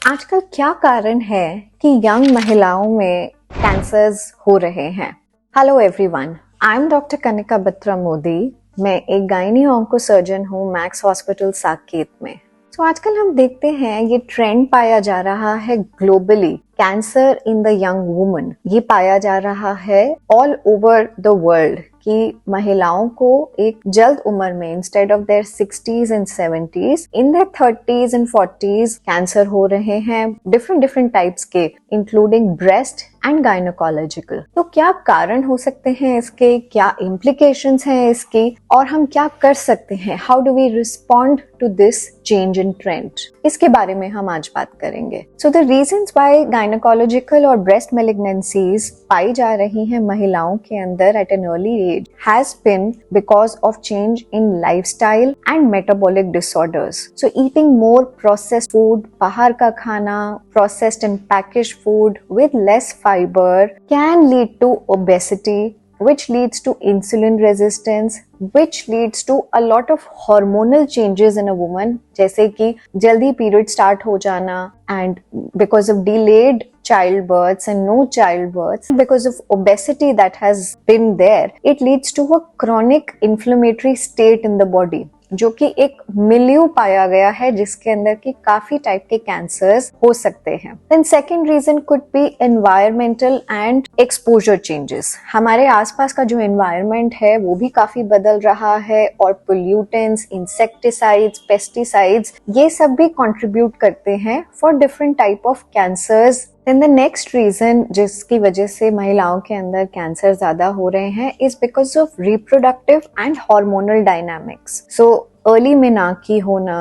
आजकल क्या कारण है कि यंग महिलाओं में कैंसर्स हो रहे हैं? Hello everyone, I am doctor Kanika Batra Modi. मैं एक गायनी ऑन्को सर्जन हूँ मैक्स हॉस्पिटल साकेत में। तो आजकल हम देखते हैं ये ट्रेंड पाया जा रहा है globally, cancer in the young woman. ये पाया जा रहा है ऑल ओवर द वर्ल्ड कि महिलाओं को एक जल्द उम्र में instead of their 60s and 70s in their 30s and 40s cancer हो रहे हैं, डिफरेंट टाइप्स के, इंक्लूडिंग ब्रेस्ट एंड गायनोकोलॉजिकल। तो क्या कारण हो सकते हैं इसके, क्या इम्प्लीकेशंस हैं इसकी, और हम क्या कर सकते हैं? How do we respond to this change in trend? इसके बारे में हम आज बात करेंगे। So the reasons why gynaecological और ब्रेस्ट मैलिग्नेंसीज पाई जा रही हैं महिलाओं के अंदर at an early age has been because of change in lifestyle and metabolic disorders. So eating more processed food, bahar ka khana, processed and packaged food with less fiber can lead to obesity, which leads to insulin resistance, which leads to a lot of hormonal changes in a woman, जैसे कि जल्दी period start हो जाना, and because of delayed childbirths and no childbirths, because of obesity that has been there, it leads to a chronic inflammatory state in the body, जो कि एक milieu पाया गया है जिसके अंदर की काफी टाइप के कैंसर्स हो सकते हैं। Then second reason could be environmental and exposure changes. हमारे आसपास का जो एनवायरमेंट है वो भी काफी बदल रहा है, और पोल्यूटेंट्स, इंसेक्टिसाइड्स, पेस्टिसाइड्स, ये सब भी कंट्रीब्यूट करते हैं for different type of cancers. Then the next reason जिसकी वजह से महिलाओं के अंदर कैंसर ज्यादा हो रहे हैं is because of reproductive and hormonal dynamics. So early menarche होना,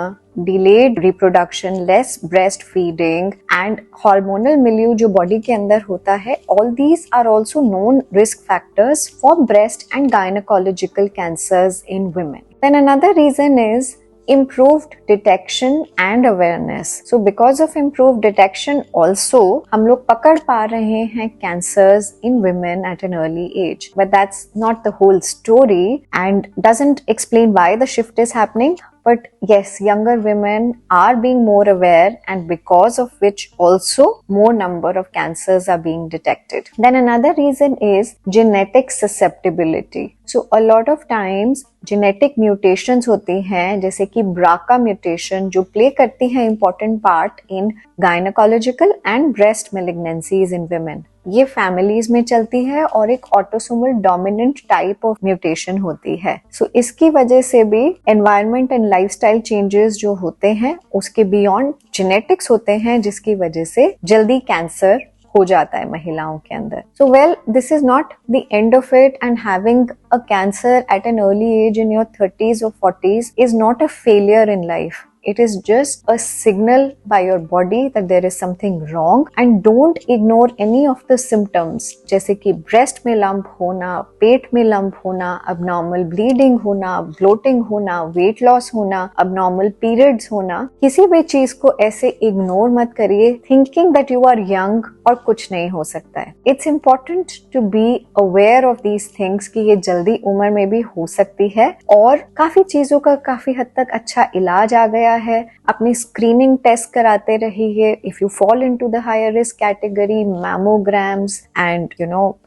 delayed reproduction, less breastfeeding and hormonal milieu जो body के अंदर होता है, all these are also known risk factors for breast and gynecological cancers in women. Then another reason is improved detection and awareness. So because of improved detection also हम लोग पकड़ पा रहे हैं cancers in women at an early age. But that's not the whole story and doesn't explain why the shift is happening. But yes, younger women are being more aware, and because of which also more number of cancers are being detected. Then another reason is genetic susceptibility. So a lot of times genetic mutations होती हैं, जैसे कि BRCA mutation जो play करती है important part in gynecological and breast malignancies in women. ये families में चलती है और एक autosomal dominant type of mutation होती है। सो इसकी वजह से भी एनवायरनमेंट एंड लाइफस्टाइल चेंजेस जो होते हैं उसके बियॉन्ड जेनेटिक्स होते हैं, जिसकी वजह से जल्दी कैंसर हो जाता है महिलाओं के अंदर। So well, this is not the end of it, and having a cancer at an early age in your 30s or 40s is not a failure in life. It is just a signal by your body that there is something wrong, and don't ignore any of the symptoms, जैसे कि breast में lump होना, पेट में lump होना, abnormal bleeding होना, bloating होना, weight loss होना, abnormal periods होना। किसी भी चीज को ऐसे ignore मत करिए thinking that you are young और कुछ नहीं हो सकता है। It's important to be aware of these things कि ये जल्दी उम्र में भी हो सकती है, और काफी चीजों का काफी हद तक अच्छा इलाज आ गया है। अपनी स्क्रीनिंग टेस्ट कराते रहिए। If you fall into the higher risk category, mammograms and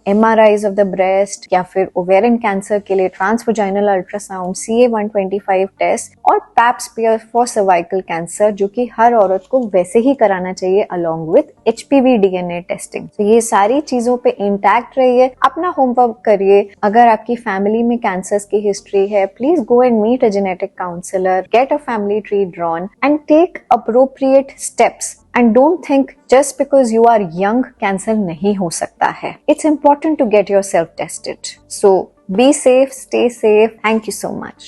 MRIs of the breast, या फिर ओवेरियन कैंसर के लिए ट्रांसवजाइनल अल्ट्रासाउंड, CA-125 टेस्ट, और pap smear for cervical cancer, जो कि हर औरत को वैसे ही कराना चाहिए along with HPV DNA testing. तो ये सारी चीजों पे इंटैक्ट रहिए, अपना होमवर्क करिए। अगर आपकी फैमिली में कैंसर्स की हिस्ट्री है, please go and meet a genetic counsellor, get a family tree drawn and take appropriate steps, and don't think just because you are young cancer नहीं हो सकता है। It's important to get yourself tested. So be safe, stay safe. Thank you so much.